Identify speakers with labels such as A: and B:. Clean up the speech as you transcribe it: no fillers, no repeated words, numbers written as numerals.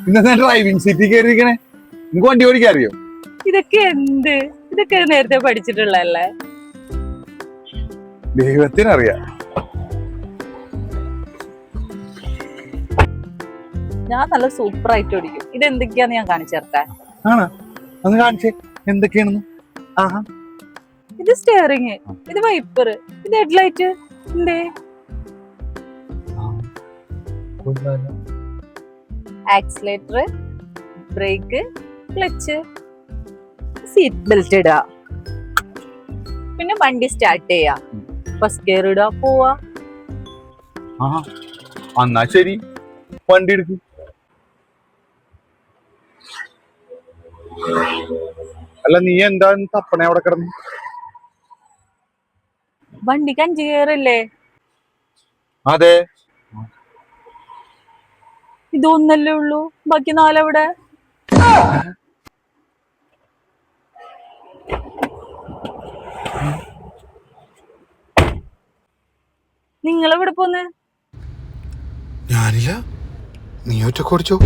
A: ഇന്നത്തെ ഡ്രൈവിംഗ് സീറ്റിൽ കയറിയിരിക്കണേ. നിനക്ക് വണ്ടി ഓടിക്കാൻ അറിയോ?
B: ഇതൊക്കെ നേരത്തെ പഠിച്ചിട്ടുള്ളതല്ലേ?
A: ദൈവത്തിനറിയാം.
B: ഞാൻ നല്ല സൂപ്പർ ആയിട്ട് ഓടിക്കും. ഇതെന്തൊക്കെയാന്ന് ഞാൻ കാണിച്ചു തരട്ടെ.
A: ആണോ? ഒന്ന് കാണിച്ചേ എന്തൊക്കെയാണെന്ന്. ആഹാ,
B: ഇത് സ്റ്റിയറിങ്, ഇത് വൈപ്പർ, ഇത് ഹെഡ്ലൈറ്റ്. എന്തേ? Accelerator, brake, clutch, seat belt ഇടുക, പിന്നെ വണ്ടി സ്റ്റാർട്ട് ചെയ്യാ, ഫസ്റ്റ് ഗിയർ ഇടുക, പോവാ.
A: എന്നാ ശരി, വണ്ടി എടുക്കും. അല്ല, നീ എന്താ തപ്പണേ അവിടെ കിടന്ന്?
B: വണ്ടിക്ക് 5 ഗിയർ അല്ലേ?
A: അതെ.
B: ഇതൊന്നല്ലേ ഉള്ളൂ, ബാക്കി 4 എവിടെ? നിങ്ങൾ എവിടെ പോന്ന്?
C: ഞാനില്ല, നീ ഒറ്റ കുടിച്ചോ.